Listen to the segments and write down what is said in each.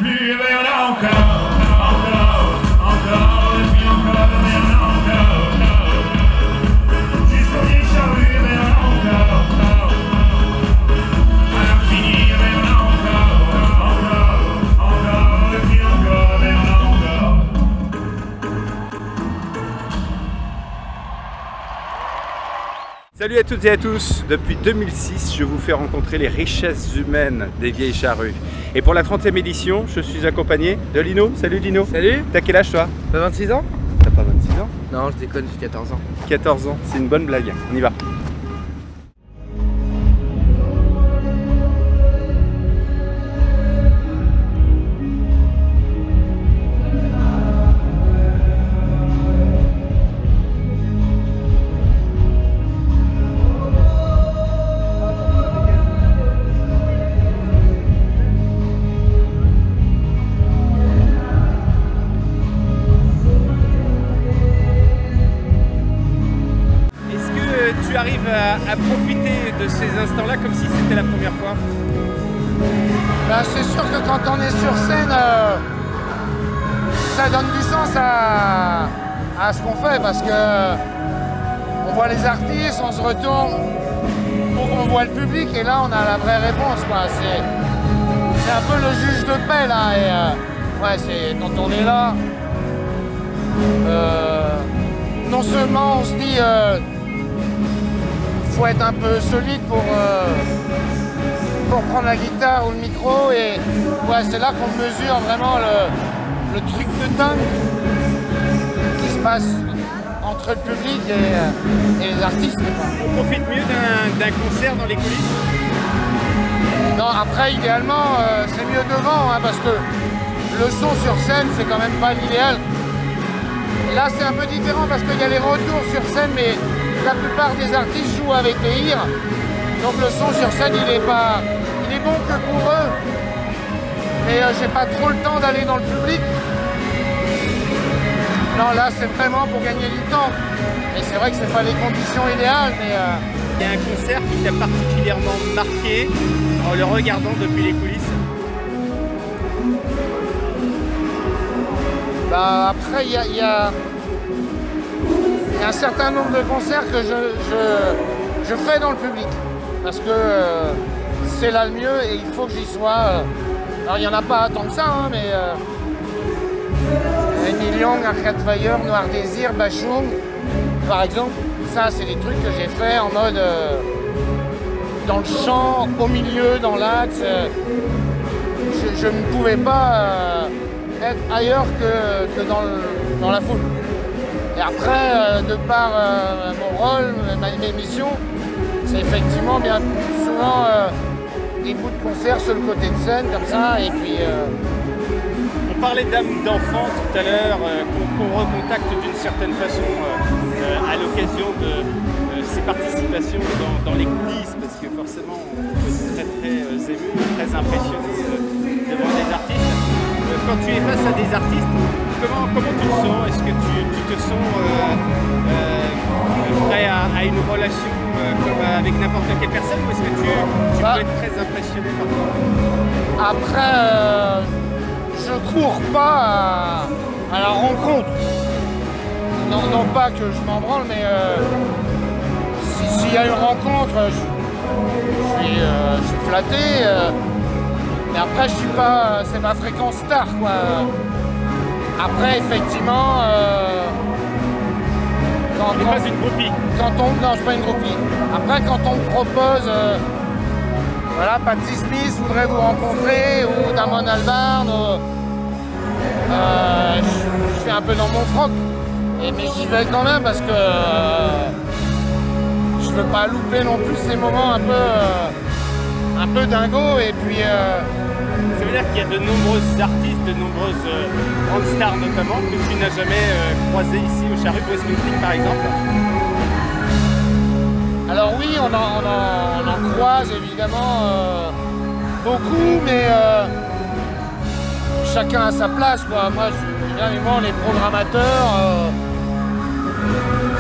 plus, et il y en a encore, et puis encore, il y en a encore, jusqu'au vieil charrue, et il y en a encore, à l'infini, et il y en a encore, et puis encore, et il y en a encore. Salut à toutes et à tous. Depuis 2006, je vous fais rencontrer les richesses humaines des Vieilles Charrues. Et pour la 30e édition, je suis accompagné de Lino. Salut Lino. Salut. T'as quel âge toi? T'as 26 ans? T'as pas 26 ans? Non, je déconne, j'ai 14 ans. 14 ans, c'est une bonne blague. On y va. Tu arrives à profiter de ces instants-là comme si c'était la première fois? Ben, c'est sûr que quand on est sur scène, ça donne du sens à ce qu'on fait parce que on voit les artistes, on se retourne, on voit le public et là on a la vraie réponse, quoi. C'est un peu le juge de paix là et ouais, c'est quand on est là, non seulement on se dit faut être un peu solide pour prendre la guitare ou le micro et ouais, c'est là qu'on mesure vraiment le truc de dingue qui se passe entre le public et les artistes. On profite mieux d'un concert dans les coulisses? Non, après idéalement c'est mieux devant hein, parce que le son sur scène c'est quand même pas l'idéal. Là c'est un peu différent parce qu'il y a les retours sur scène mais la plupart des artistes jouent avec les IR, donc le son sur scène il est bon que pour eux, mais j'ai pas trop le temps d'aller dans le public. Non là c'est vraiment pour gagner du temps, et c'est vrai que c'est pas les conditions idéales, mais... Il y a un concert qui t'a particulièrement marqué en le regardant depuis les coulisses? Bah, après il y a un certain nombre de concerts que je fais dans le public parce que c'est là le mieux et il faut que j'y sois. Alors il n'y en a pas tant que ça, hein, mais Neil Young, Arcade Fire, Noir Désir, Bachung, par exemple, ça c'est des trucs que j'ai fait en mode dans le champ, au milieu, dans l'axe. Je ne pouvais pas être ailleurs que dans la foule. Et après, de par mon rôle, mes missions, c'est effectivement bien souvent des bouts de concert sur le côté de scène, comme ça, et puis... On parlait d'âme d'enfant tout à l'heure, qu'on recontacte d'une certaine façon à l'occasion de ces participations dans les coulisses, parce que forcément, on peut être très très ému, très impressionné devant des artistes. Quand tu es face à des artistes, comment tu te sens? Est-ce que tu te sens prêt à une relation comme avec n'importe quelle personne, ou est-ce que tu peux être très impressionné parfois? Après, je cours pas à la rencontre. Non pas que je m'en branle, mais s'il y a une rencontre, je suis flatté. Mais après, je suis pas, c'est ma fréquence star, quoi. Après, effectivement, Tu n'es pas une groupie? Non, je suis pas une groupie. Après, quand on me propose, voilà, Patti Smith voudrait vous rencontrer, ou Damon Albarn, je suis un peu dans mon froc. Mais j'y vais quand même parce que je veux pas louper non plus ces moments un peu dingo, et puis... Ça veut dire qu'il y a de nombreux artistes, de nombreuses grandes stars notamment, que tu n'as jamais croisé ici au Charrues Westminster par exemple? Alors oui, on en croise évidemment beaucoup, mais chacun à sa place, quoi. Moi, évidemment, les programmateurs,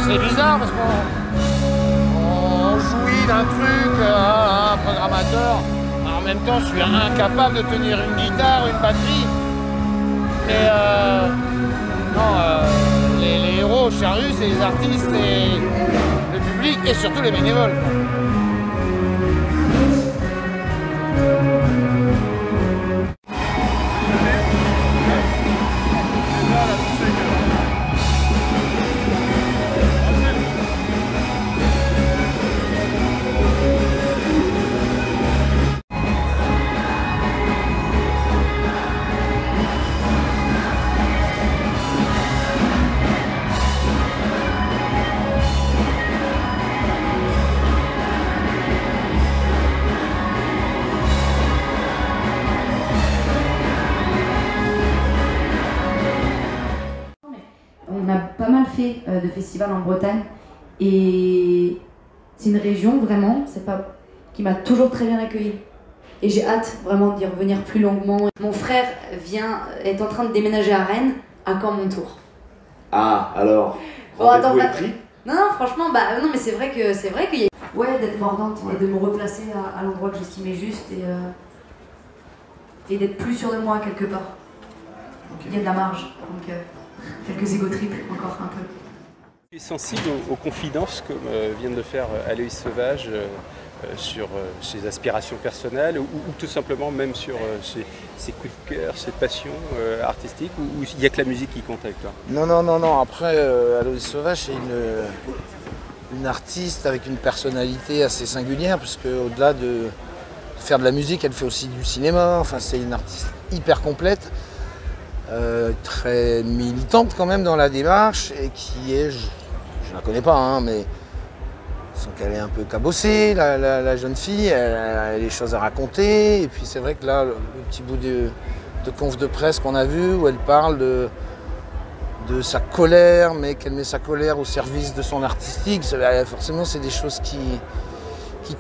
c'est bizarre parce qu'on jouit d'un truc, un programmateur. En même temps, je suis incapable de tenir une guitare, une batterie. Mais non, les héros Charrue, c'est les artistes, le public et surtout les bénévoles. On a pas mal fait de festivals en Bretagne et c'est une région vraiment, qui m'a toujours très bien accueillie. Et j'ai hâte vraiment d'y revenir plus longuement. Mon frère est en train de déménager à Rennes, à quand mon tour. Ah, alors, Bon, attends, rendez-vous est pris. Non, franchement, non, mais c'est vrai qu'il y a... Ouais, d'être mordante et de me replacer à l'endroit que j'estimais juste et d'être plus sûr de moi quelque part. Il y a de la marge, donc quelques égo-trips encore un peu. Tu es sensible aux confidences comme vient de le faire Aloïs Sauvage sur ses aspirations personnelles ou tout simplement même sur ses coups de cœur, ses passions artistiques ou il n'y a que la musique qui compte avec toi? Non. Après, Aloïs Sauvage, c'est une artiste avec une personnalité assez singulière, parce qu'au-delà de faire de la musique, elle fait aussi du cinéma. Enfin, c'est une artiste hyper complète, très militante quand même dans la démarche, et qui est, je la connais pas, hein, mais je sens qu'elle est un peu cabossée, la jeune fille, elle a des choses à raconter. Et puis c'est vrai que là, le petit bout de conf de presse qu'on a vu, où elle parle de sa colère, mais qu'elle met sa colère au service de son artistique, forcément c'est des choses qui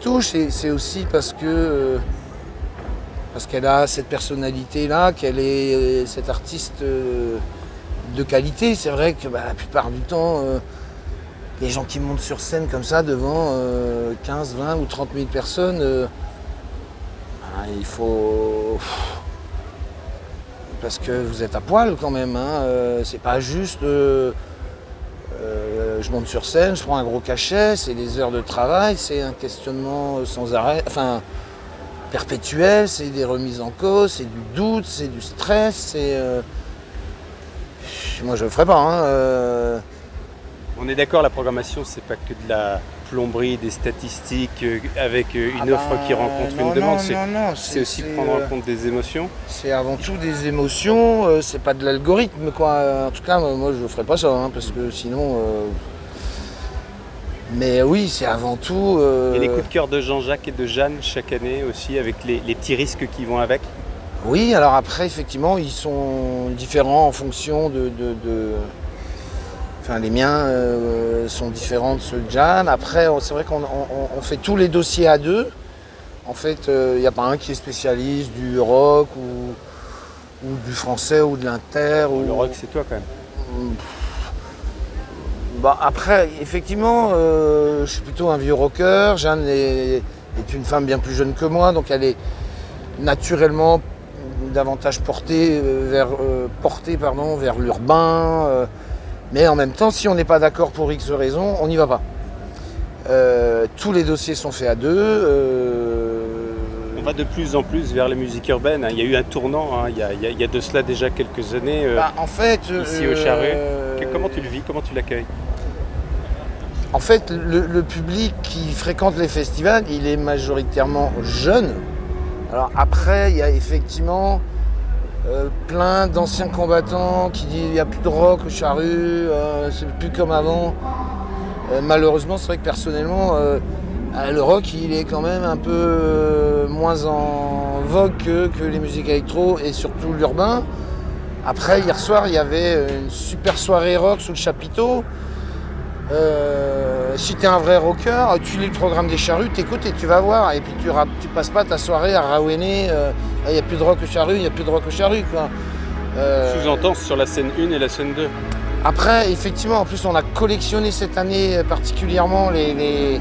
touchent, et c'est aussi parce qu'elle a cette personnalité-là, qu'elle est cette artiste de qualité. C'est vrai que la plupart du temps, les gens qui montent sur scène comme ça devant 15, 20 ou 30 000 personnes, il faut... Parce que vous êtes à poil quand même, hein. C'est pas juste je monte sur scène, je prends un gros cachet, c'est des heures de travail, c'est un questionnement sans arrêt, enfin perpétuel, c'est des remises en cause, c'est du doute, c'est du stress, c'est... Moi je le ferais pas, hein. On est d'accord, la programmation c'est pas que de la plomberie, des statistiques avec une offre qui rencontre une demande, c'est aussi prendre en compte des émotions. C'est avant tout des émotions, c'est pas de l'algorithme quoi. En tout cas moi je ferais pas ça, hein, parce que sinon... Mais oui, c'est avant tout... Et les coups de cœur de Jean-Jacques et de Jeanne chaque année aussi, avec les petits risques qui vont avec. Oui, alors après effectivement ils sont différents en fonction Enfin, les miens sont différents de ceux de Jeanne. Après, c'est vrai qu'on fait tous les dossiers à deux. En fait, il n'y a pas un qui est spécialiste du rock ou du français ou de l'inter. Le rock, c'est toi quand même. Après, effectivement, je suis plutôt un vieux rocker. Jeanne est une femme bien plus jeune que moi, donc elle est naturellement davantage portée vers l'urbain. Mais en même temps, si on n'est pas d'accord pour X raisons, on n'y va pas. Tous les dossiers sont faits à deux. On va de plus en plus vers les musiques urbaines. Il y a eu un tournant, hein. Il y a de cela déjà quelques années en fait, ici au Charrue. Comment tu le vis? Comment tu l'accueilles? En fait, le public qui fréquente les festivals, il est majoritairement jeune. Alors après, il y a effectivement... plein d'anciens combattants qui disent il n'y a plus de rock au Charrue, c'est plus comme avant. Malheureusement, c'est vrai que personnellement, le rock il est quand même un peu moins en vogue que les musiques électro et surtout l'urbain. Après, hier soir, il y avait une super soirée rock sous le chapiteau. Si tu es un vrai rocker, tu lis le programme des Charrues, t'écoutes et tu vas voir. Et puis tu passes pas ta soirée à rawéner. Il n'y a plus de rock au Charrue, il n'y a plus de rock au Charrue. Sous-entend sur la scène 1 et la scène 2. Après, effectivement, en plus on a collectionné cette année particulièrement les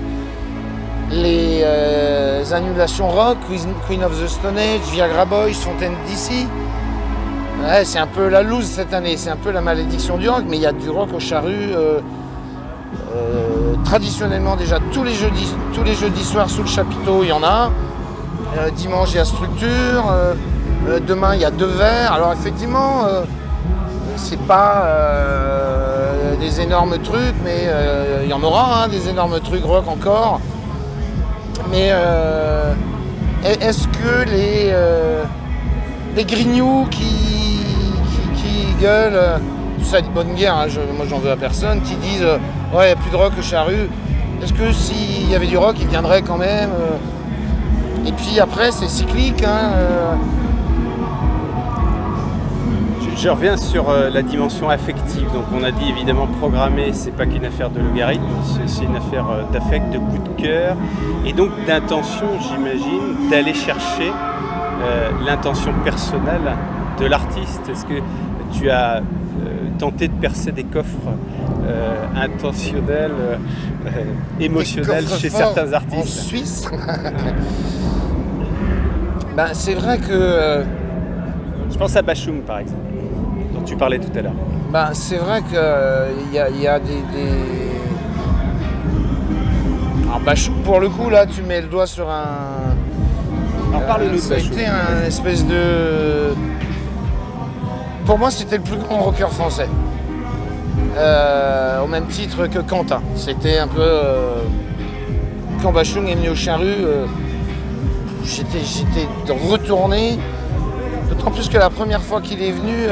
annulations rock, Queen of the Stone Age, Viagra Boys, Fontaine DC. Ouais, c'est un peu la loose cette année, c'est un peu la malédiction du rock, mais il y a du rock au Charru. Traditionnellement déjà tous les jeudis soirs sous le chapiteau il y en a. Dimanche il y a Structure. Demain il y a Deux Verres. Alors effectivement c'est pas des énormes trucs, mais il y en aura des énormes trucs rock encore. Mais est-ce que les grignoux qui gueulent, tout ça de bonne guerre, hein, moi j'en veux à personne, qui disent ouais, il n'y a plus de rock au Charru. Est-ce que s'il y avait du rock, il viendrait quand même Et puis après, c'est cyclique. Hein, Je reviens sur la dimension affective. Donc on a dit évidemment programmer, c'est pas qu'une affaire de logarithme, c'est une affaire d'affect, de coup de cœur, et donc d'intention, j'imagine, d'aller chercher l'intention personnelle de l'artiste. Est-ce que tu as tenté de percer des coffres intentionnels, émotionnels chez certains artistes? En Suisse. Ben, c'est vrai que... Je pense à Bashung par exemple, dont tu parlais tout à l'heure. Ben, c'est vrai qu'il y a des... Alors Bashung, pour le coup, là, tu mets le doigt sur un... Alors parle-nous de ça a Bashung. été un espèce de... Pour moi, c'était le plus grand rocker français. Au même titre que Quentin. C'était un peu... Quand Bashung est venu au Charru, j'étais retourné. D'autant plus que la première fois qu'il est venu,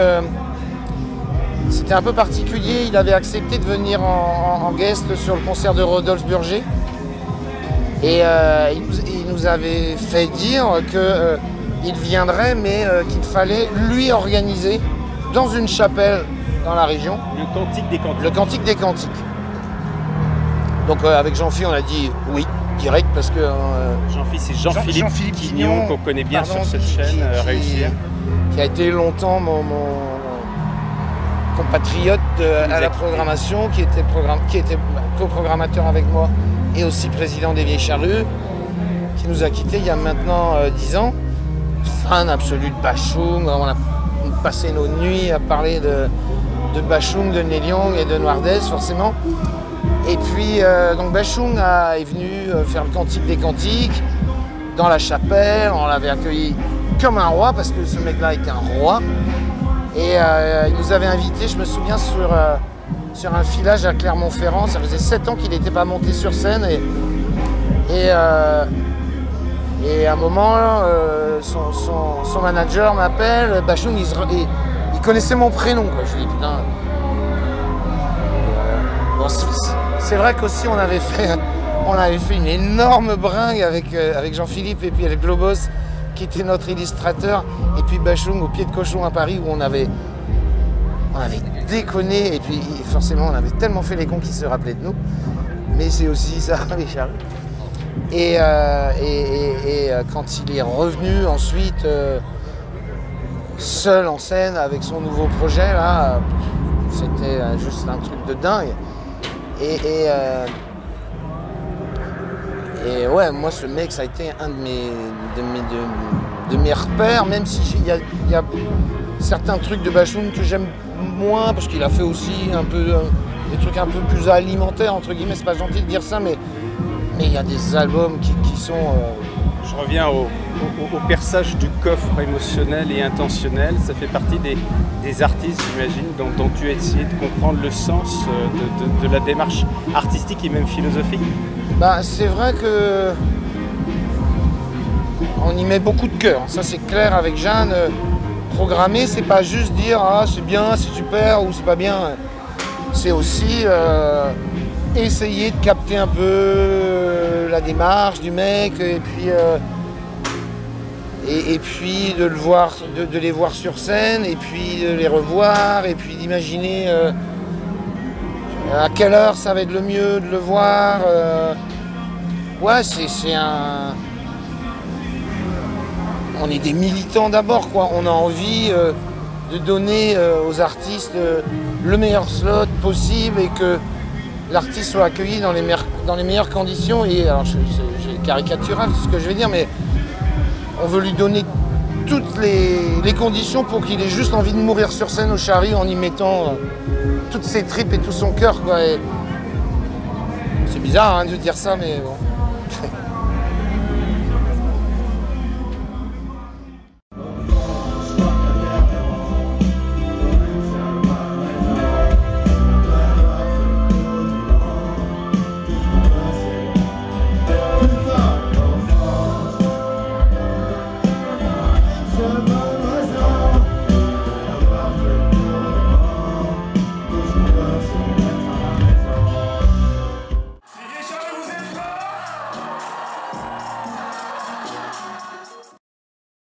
c'était un peu particulier. Il avait accepté de venir en guest sur le concert de Rodolphe Burger. Et il nous avait fait dire qu'il viendrait, mais qu'il fallait lui organiser dans une chapelle dans la région. Le Cantique des Cantiques. Le Cantique des Cantiques. Donc avec Jean-Philippe, on a dit oui, direct, parce que... Jean-Philippe, c'est Jean-Philippe Quignon, qu'on connaît bien sur cette chaîne, Réussir. Qui a été longtemps mon compatriote à la programmation, qui était coprogrammateur avec moi et aussi président des Vieilles Charrues, qui nous a quittés il y a maintenant 10 ans. Fan absolu de Bashung, on a passé nos nuits à parler de Bashung, de Neil Young et de Noirdes forcément. Et puis donc Bashung est venu faire le Cantique des Cantiques dans la chapelle, on l'avait accueilli comme un roi, parce que ce mec-là était un roi. Et il nous avait invités, je me souviens, sur un filage à Clermont-Ferrand. Ça faisait 7 ans qu'il n'était pas monté sur scène. Et à un moment, son manager m'appelle. Bashung, il connaissait mon prénom, quoi. Je lui dis, putain... Bon, c'est vrai qu'aussi, on avait fait une énorme bringue avec Jean-Philippe et puis avec Globos, qui était notre illustrateur, et puis Bashung au Pied de Cochon à Paris, où on avait déconné, et puis forcément on avait tellement fait les cons qu'ils se rappelaient de nous, mais c'est aussi ça, les Charrues. Et quand il est revenu ensuite, seul en scène, avec son nouveau projet, là, c'était juste un truc de dingue. Et ouais, moi ce mec, ça a été un de mes repères, même si il y a certains trucs de Bashung que j'aime moins, parce qu'il a fait aussi un peu des trucs un peu plus alimentaires, entre guillemets, c'est pas gentil de dire ça, mais il y a des albums qui sont... Je reviens au perçage du coffre émotionnel et intentionnel. Ça fait partie des artistes, j'imagine, dont tu as essayé de comprendre le sens de la démarche artistique et même philosophique. Bah, c'est vrai que on y met beaucoup de cœur, ça c'est clair avec Jeanne. Programmer, c'est pas juste dire ah c'est bien, c'est super ou c'est pas bien. C'est aussi essayer de capter un peu la démarche du mec et puis de les voir sur scène et puis de les revoir et puis d'imaginer à quelle heure ça va être le mieux de le voir. Ouais, c'est un... On est des militants d'abord, quoi. On a envie de donner aux artistes le meilleur slot possible et que l'artiste soit accueilli dans les meilleures conditions. Et alors, c'est caricatural ce que je vais dire, mais on veut lui donner toutes les conditions pour qu'il ait juste envie de mourir sur scène au Chari en y mettant toutes ses tripes et tout son cœur, quoi. Et... C'est bizarre hein, de dire ça, mais bon.